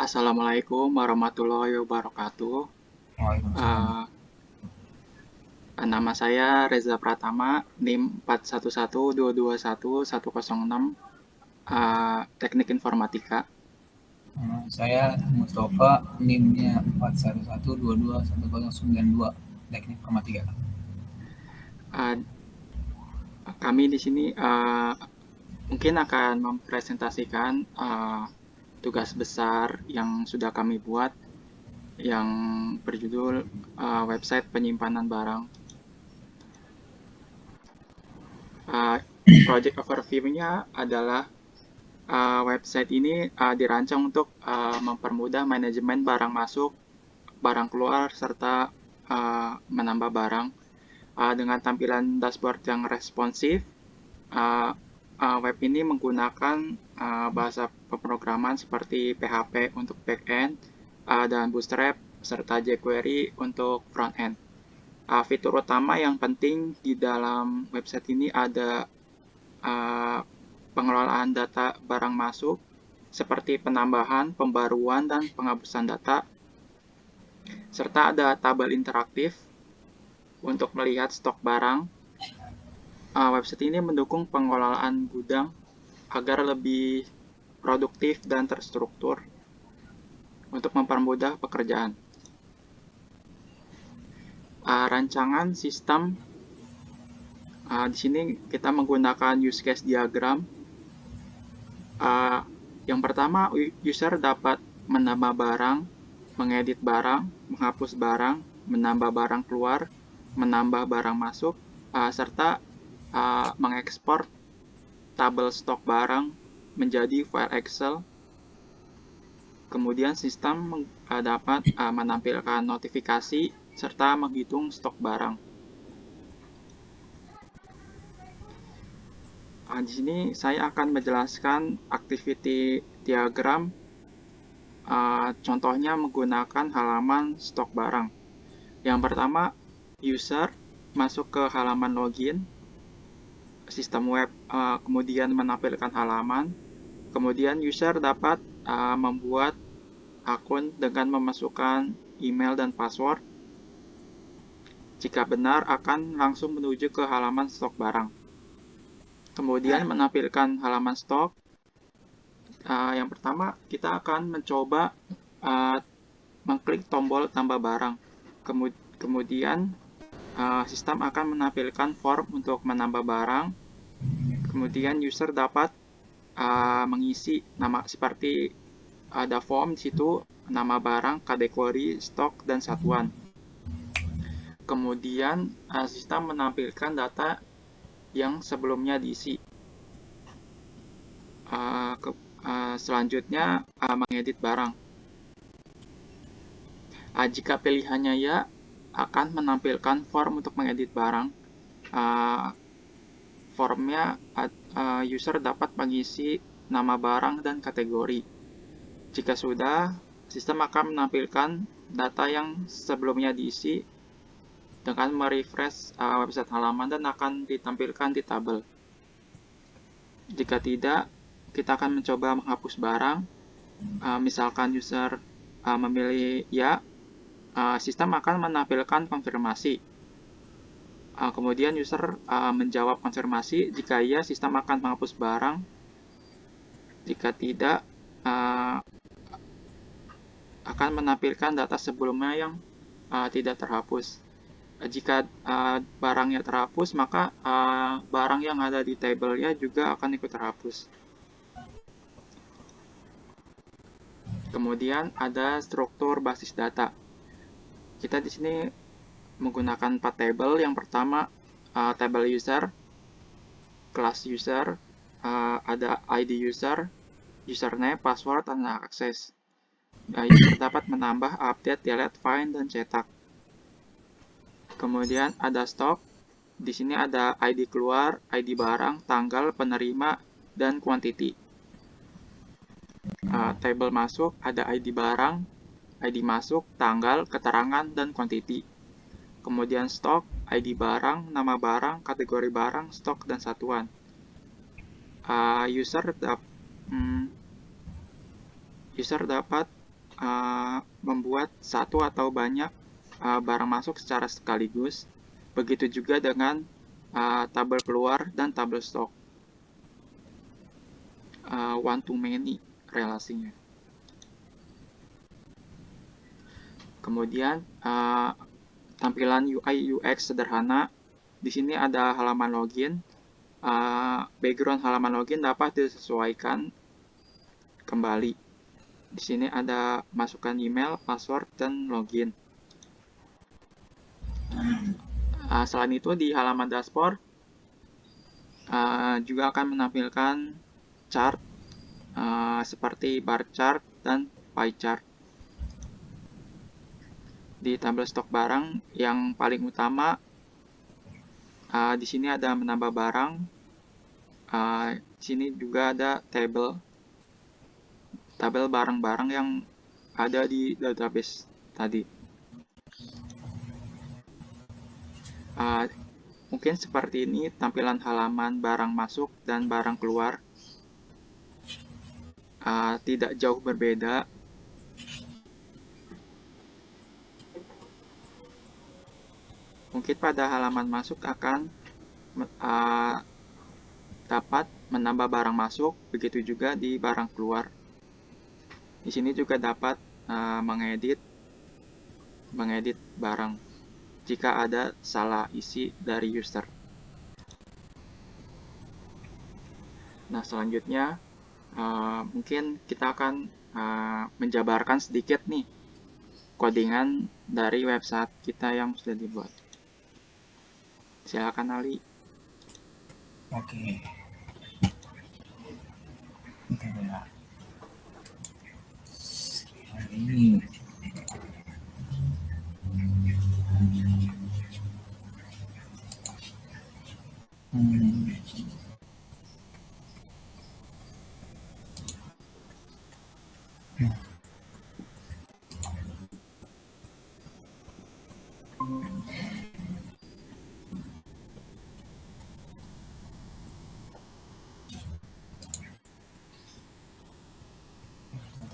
Assalamualaikum warahmatullahi wabarakatuh. Waalaikumsalam. Eh, Nama saya Reza Pratama, NIM 4112210106, Teknik Informatika. Saya Mustafa, NIM-nya 411221092, Teknik Informatika. Eh, Kami di sini mungkin akan mempresentasikan tugas besar yang sudah kami buat yang berjudul website penyimpanan barang. Eh, Project overview-nya adalah website ini dirancang untuk mempermudah manajemen barang masuk, barang keluar, serta menambah barang. Dengan tampilan dashboard yang responsif, uh, web ini menggunakan bahasa pemrograman seperti PHP untuk backend dan Bootstrap serta jQuery untuk frontend. Fitur utama yang penting di dalam website ini ada uh, pengelolaan data barang masuk, seperti penambahan, pembaruan, dan penghapusan data, serta ada tabel interaktif untuk melihat stok barang. Website ini mendukung pengelolaan gudang agar lebih produktif dan terstruktur untuk mempermudah pekerjaan. Rancangan sistem di sini kita menggunakan use case diagram. Yang pertama, user dapat menambah barang, mengedit barang, menghapus barang, menambah barang keluar, menambah barang masuk, serta mengekspor tabel stok barang menjadi file Excel. Kemudian sistem dapat menampilkan notifikasi serta menghitung stok barang. Di sini saya akan menjelaskan activity diagram. Contohnya menggunakan halaman stok barang. Yang pertama, user masuk ke halaman login, sistem web kemudian menampilkan halaman, kemudian user dapat membuat akun dengan memasukkan email dan password. Jika benar, akan langsung menuju ke halaman stok barang. Kemudian menampilkan halaman stok. Yang pertama, kita akan mencoba mengklik tombol tambah barang. Kemudian sistem akan menampilkan form untuk menambah barang. Kemudian user dapat mengisi nama seperti ada form di situ, nama barang, kategori, stok, dan satuan. Kemudian sistem menampilkan data yang sebelumnya diisi. Selanjutnya mengedit barang. Jika pilihannya ya, akan menampilkan form untuk mengedit barang. Formnya user dapat mengisi nama barang dan kategori. Jika sudah, sistem akan menampilkan data yang sebelumnya diisi dengan merefresh website halaman dan akan ditampilkan di tabel. Jika tidak, kita akan mencoba menghapus barang. Misalkan user memilih ya, sistem akan menampilkan konfirmasi. Kemudian user menjawab konfirmasi. Jika iya, sistem akan menghapus barang. Jika tidak, akan menampilkan data sebelumnya yang tidak terhapus. Jika barangnya terhapus, maka barang yang ada di tabelnya juga akan ikut terhapus. Kemudian ada struktur basis data. Kita di sini menggunakan 4 tabel. Yang pertama, tabel user, kelas user, ada ID user, username, password, dan akses. User dapat menambah, update, delete, find, dan cetak. Kemudian ada stok. Di sini ada ID keluar, ID barang, tanggal, penerima, dan quantity. Table masuk, ada ID barang, ID masuk, tanggal, keterangan, dan quantity. Kemudian stok, ID barang, nama barang, kategori barang, stok, dan satuan. User dapat membuat satu atau banyak barang masuk secara sekaligus. Begitu juga dengan tabel keluar dan tabel stok. One to many relasinya. Kemudian tampilan UI UX sederhana. Di sini ada halaman login. Background halaman login dapat disesuaikan kembali. Di sini ada masukkan email, password, dan login. Selain itu di halaman dashboard juga akan menampilkan chart seperti bar chart dan pie chart. Di tabel stok barang yang paling utama, di sini ada menambah barang. Di sini juga ada tabel barang-barang yang ada di database tadi. Mungkin seperti ini tampilan halaman barang masuk dan barang keluar. Tidak jauh berbeda. Mungkin pada halaman masuk akan dapat menambah barang masuk, begitu juga di barang keluar. Di sini juga dapat mengedit barang jika ada salah isi dari user. Nah, selanjutnya mungkin kita akan menjabarkan sedikit nih codingan dari website kita yang sudah dibuat. Silakan Ali. Oke. Bentar ya. Ini.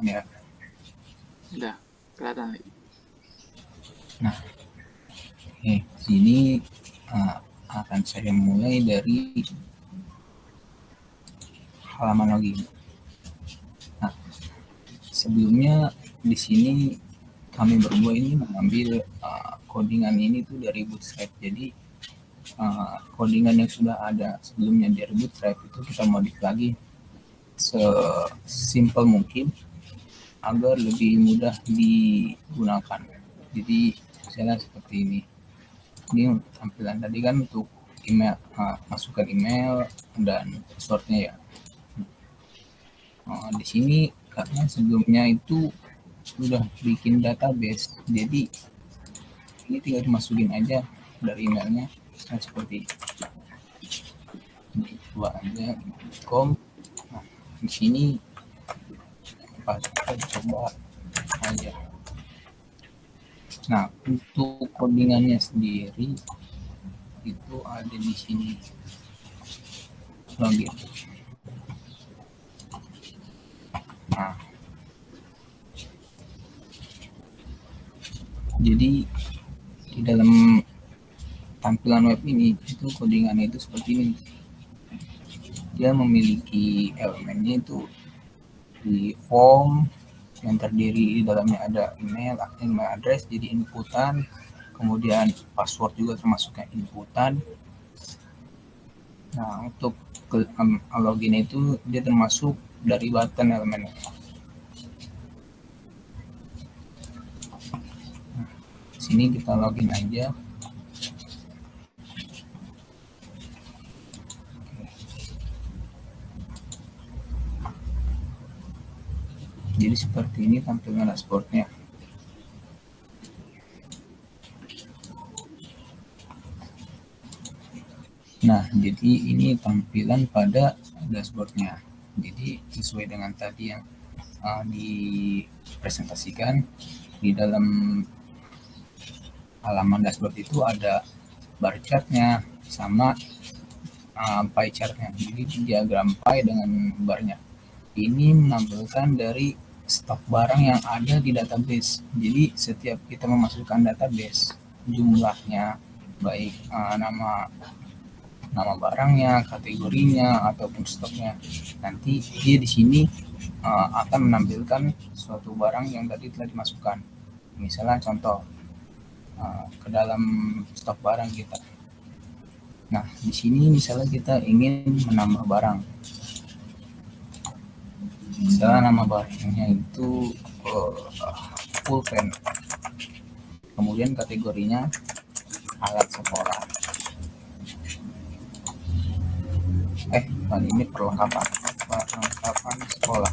Ya. Udah kelihatan lagi. Nah, sini akan saya mulai dari halaman login. Nah, sebelumnya di sini kami berdua ini mengambil codingan ini tuh dari Bootstrap. Jadi codingan yang sudah ada sebelumnya dari Bootstrap itu kita modif lagi sesimpel mungkin agar lebih mudah digunakan. Jadi misalnya seperti ini. Ini tampilan tadi kan untuk email, masukkan email dan passwordnya ya. Di sini karena sebelumnya itu sudah bikin database, jadi ini tinggal dimasukin aja dari emailnya. Nah, seperti ini coba aja com. Nah, di sini kita coba aja. Nah, untuk codingannya sendiri itu ada di sini login. Nah, jadi di dalam tampilan web ini itu codingannya itu seperti ini. Dia memiliki elemennya itu di form yang terdiri di dalamnya ada email address jadi inputan, kemudian password juga termasuknya inputan. Nah, untuk login itu dia termasuk dari button elemennya. Nah, sini kita login aja. Jadi seperti ini tampilan dashboardnya. Nah, jadi ini tampilan pada dashboardnya. Jadi sesuai dengan tadi yang dipresentasikan, di dalam halaman dashboard itu ada bar chartnya sama pie chartnya. Jadi diagram pie dengan barnya. Ini menampilkan dari stok barang yang ada di database. Jadi setiap kita memasukkan database, jumlahnya baik nama barangnya, kategorinya ataupun stoknya, nanti dia di sini akan menampilkan suatu barang yang tadi telah dimasukkan. Misalnya contoh ke dalam stok barang kita. Nah, di sini misalnya kita ingin menambah barang. Misalnya nama barangnya itu pulpen. Kemudian kategorinya alat sekolah. Ini perlengkapan sekolah.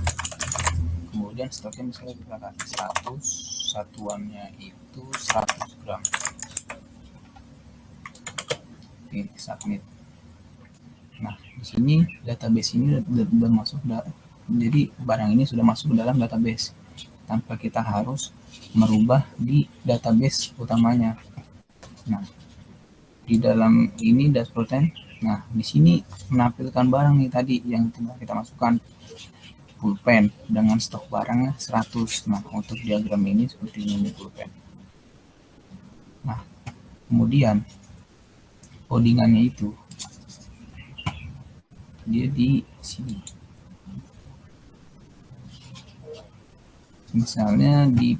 Kemudian stoknya misalnya kita kasih 100, satuannya itu 100 gram. Oke, submit. Nah, di sini database ini sudah masuk, jadi barang ini sudah masuk ke dalam database tanpa kita harus merubah di database utamanya. Nah, di dalam ini dashboard, nah di sini menampilkan barang nih tadi yang tinggal kita masukkan, pulpen dengan stok barangnya 100. Nah, untuk diagram ini seperti ini pulpen. Nah, kemudian codingannya itu dia di sini. Misalnya di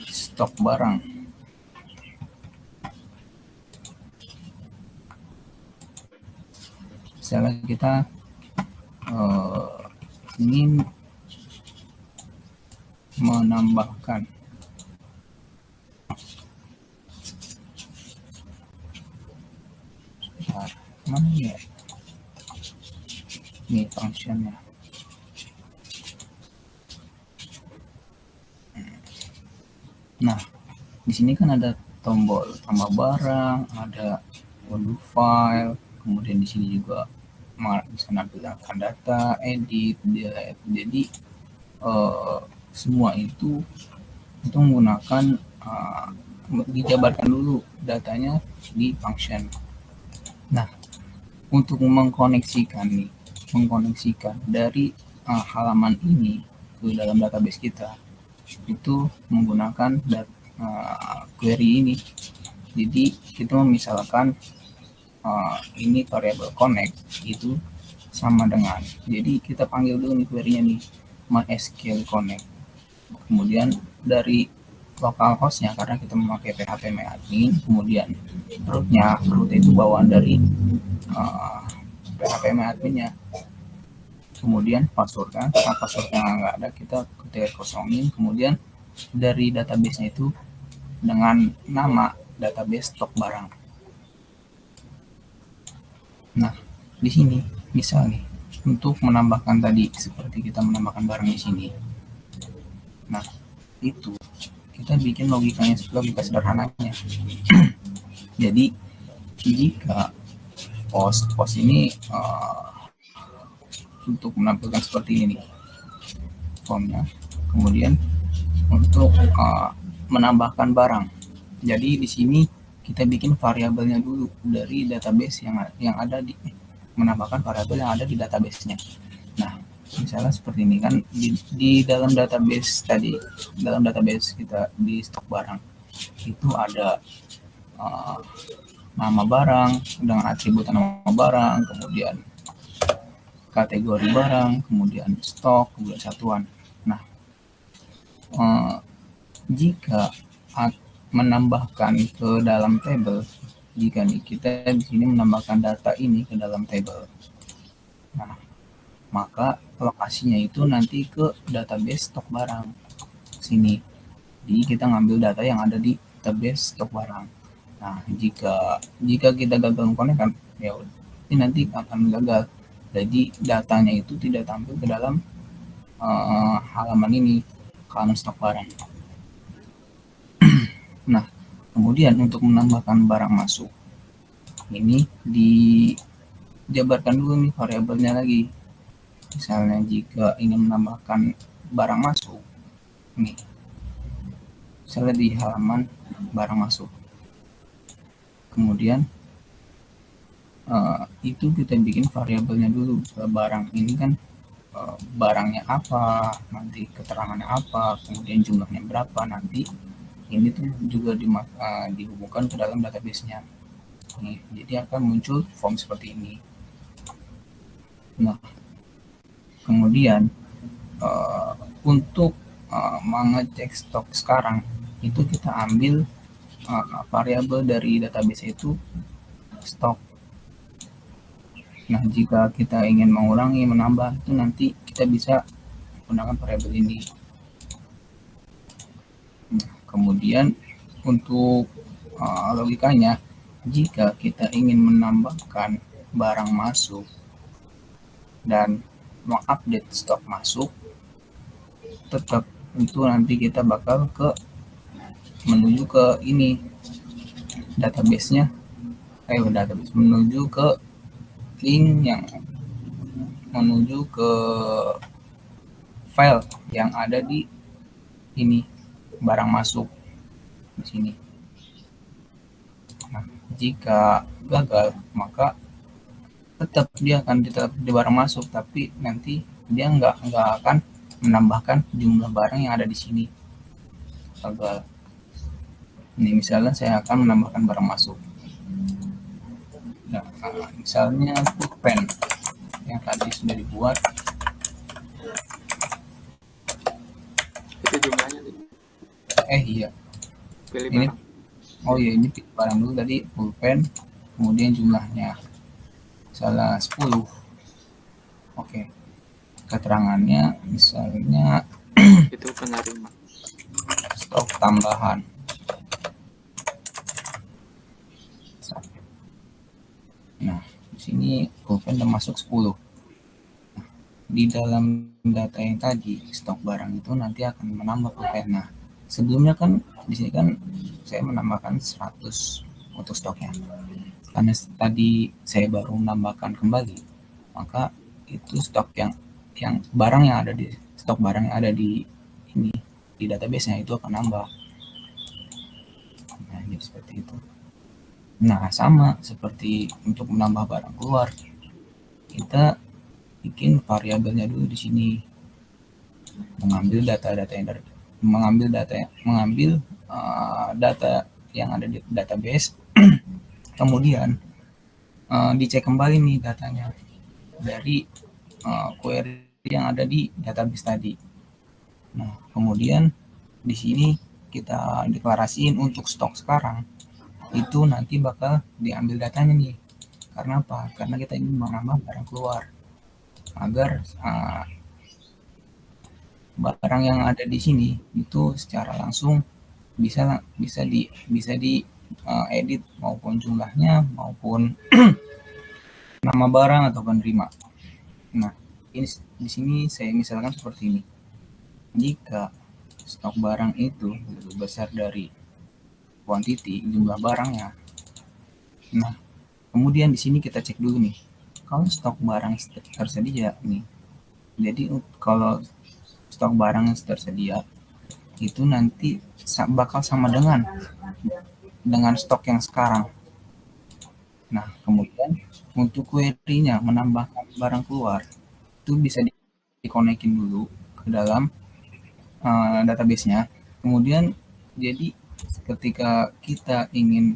stok barang. Misalnya kita ingin menambahkan mana ya ini functionnya. Nah, di sini kan ada tombol tambah barang, ada undo file, kemudian di sini juga bisa menampilkan data, edit, delete. Jadi semua itu menggunakan dijabarkan dulu datanya di function. Nah, untuk mengkoneksikan dari halaman ini ke dalam database kita itu menggunakan query ini. Jadi kita misalkan ini variable connect itu sama dengan, jadi kita panggil dulu nih query-nya nih MySQL connect, kemudian dari localhost-nya karena kita memakai PHP MyAdmin, kemudian root itu bawaan dari PHP MyAdmin-nya, kemudian passwordnya nggak ada, kita ketik kosongin, kemudian dari database-nya itu dengan nama database stok barang. Nah, di sini misal nih untuk menambahkan tadi seperti kita menambahkan barang di sini. Nah, itu kita bikin logika sederhananya. Jadi jika post ini untuk menampilkan seperti ini formnya, kemudian untuk menambahkan barang, jadi di sini kita bikin variabelnya dulu dari database yang ada di menambahkan variabel yang ada di database-nya. Nah, misalnya seperti ini kan di dalam database tadi, dalam database kita di stok barang itu ada nama barang dengan atribut nama barang, kemudian kategori barang, kemudian stok, kemudian satuan. Nah, jika menambahkan ke dalam table, jika nih kita di sini menambahkan data ini ke dalam table, nah maka lokasinya itu nanti ke database stok barang sini. Jadi kita ngambil data yang ada di database stok barang. Nah, jika kita gagal connect kan, ya ini nanti akan gagal. Jadi datanya itu tidak tampil ke dalam halaman ini, halaman stok barang. Nah, kemudian untuk menambahkan barang masuk, ini dijabarkan dulu nih variabelnya lagi. Misalnya jika ingin menambahkan barang masuk, nih, misalnya di halaman barang masuk, kemudian itu kita bikin variabelnya dulu. Barang ini kan barangnya apa, nanti keterangannya apa, kemudian jumlahnya berapa, nanti ini tuh juga dihubungkan ke dalam database-nya. Nih, jadi akan muncul form seperti ini. Nah, kemudian untuk mengecek stok sekarang itu kita ambil variabel dari database itu stok. Nah, jika kita ingin mengurangi, menambah, itu nanti kita bisa menggunakan variabel ini. Nah, kemudian untuk logikanya, jika kita ingin menambahkan barang masuk dan mengupdate stok masuk, tetap itu nanti kita bakal menuju ke ini database-nya, menuju ke link yang menuju ke file yang ada di ini barang masuk di sini. Nah, jika gagal maka tetap dia akan tetap di barang masuk, tapi nanti dia nggak akan menambahkan jumlah barang yang ada di sini. Gagal. Ini misalnya saya akan menambahkan barang masuk. Nah, misalnya pulpen yang tadi sudah dibuat. Itu jumlahnya nih. Iya. Pilih Ini barang. ini barang dulu tadi pulpen, kemudian jumlahnya misalnya 10. Oke. Keterangannya misalnya Itu penerima. stok tambahan. Nah, di sini pulpen termasuk 10. Di dalam data yang tadi stok barang itu nanti akan menambah pulpen. Nah, sebelumnya kan di sini kan saya menambahkan 100 untuk stoknya. Karena tadi saya baru menambahkan kembali, maka itu stok yang barang yang ada di stok barang yang ada di ini di database-nya itu akan nambah. Nah, jadi seperti itu. Nah, sama seperti untuk menambah barang keluar, kita bikin variabelnya dulu di sini, mengambil data yang ada di database, kemudian dicek kembali nih datanya dari query yang ada di database tadi. Nah, kemudian di sini kita deklarasiin untuk stok sekarang itu nanti bakal diambil datanya nih. Karena apa? Karena kita ingin menambah barang keluar agar barang yang ada di sini itu secara langsung bisa di edit maupun jumlahnya maupun nama barang atau penerima. Nah, ini di sini saya misalkan seperti ini. Jika stok barang itu lebih besar dari quantity jumlah barangnya. Nah, kemudian di sini kita cek dulu nih. Kalau stok barang tersedia nih. Jadi kalau stok barang yang tersedia itu nanti bakal sama dengan stok yang sekarang. Nah, kemudian untuk query-nya menambahkan barang keluar itu bisa dikonekin dulu ke dalam database-nya. Kemudian jadi ketika kita ingin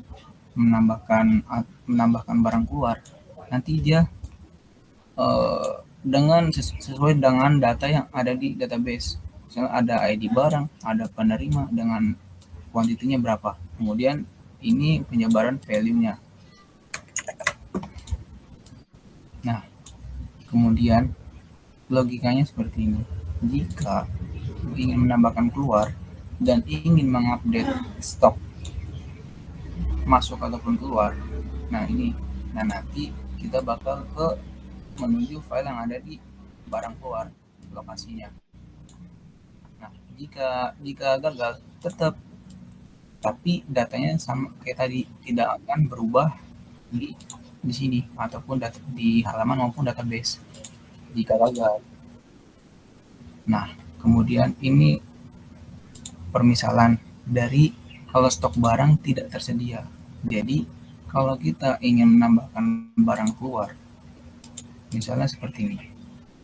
menambahkan barang keluar, nanti dia sesuai dengan data yang ada di database. Misalnya ada ID barang, ada penerima dengan kuantitinya berapa. Kemudian ini penyebaran value-nya. Nah, kemudian logikanya seperti ini. Jika ingin menambahkan keluar dan ingin mengupdate stok masuk ataupun keluar, nah nanti kita bakal menuju file yang ada di barang keluar lokasinya. Nah, jika gagal tetap, tapi datanya sama kayak tadi, tidak akan berubah di sini ataupun di halaman maupun database jika gagal. Nah, kemudian ini permisalan dari kalau stok barang tidak tersedia. Jadi kalau kita ingin menambahkan barang keluar, misalnya seperti ini.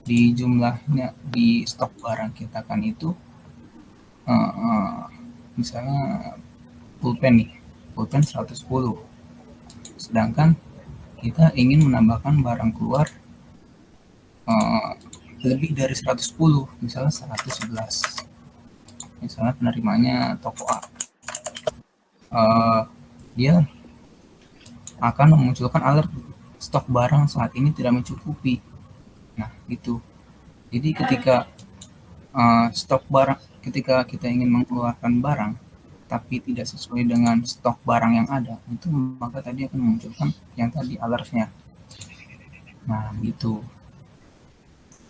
di jumlahnya di stok barang kita kan itu misalnya pulpen 110, sedangkan kita ingin menambahkan barang keluar lebih dari 110, misalnya 111, misalnya penerimanya toko A, dia akan memunculkan alert stok barang saat ini tidak mencukupi. Nah, gitu. Jadi ketika kita ingin mengeluarkan barang tapi tidak sesuai dengan stok barang yang ada, itu maka tadi akan memunculkan yang tadi alertnya. Nah, gitu.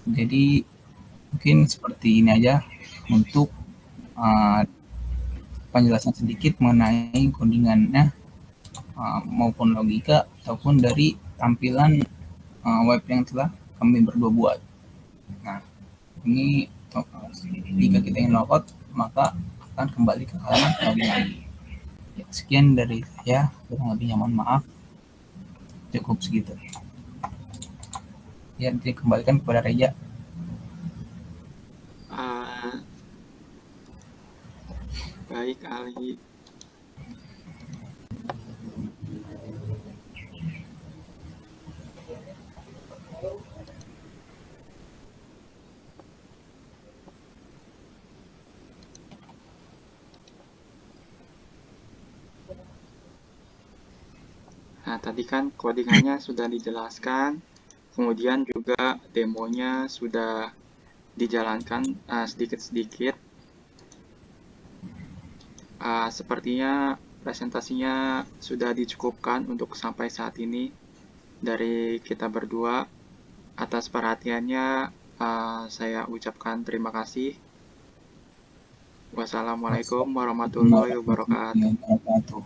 Jadi mungkin seperti ini aja untuk penjelasan sedikit mengenai codingannya maupun logika ataupun dari tampilan web yang telah kami berdua buat. Nah, ini jika kita ingin logout maka akan kembali ke halaman login lagi. Ya, sekian dari saya, kurang lebihnya mohon maaf. Cukup segitu. Ya, dikembalikan kepada Reja. Baik, Ali. Nah, tadi kan codingannya sudah dijelaskan, kemudian juga demonya sudah dijalankan sedikit-sedikit. Sepertinya presentasinya sudah dicukupkan untuk sampai saat ini dari kita berdua. Atas perhatiannya, saya ucapkan terima kasih. Wassalamualaikum warahmatullahi wabarakatuh.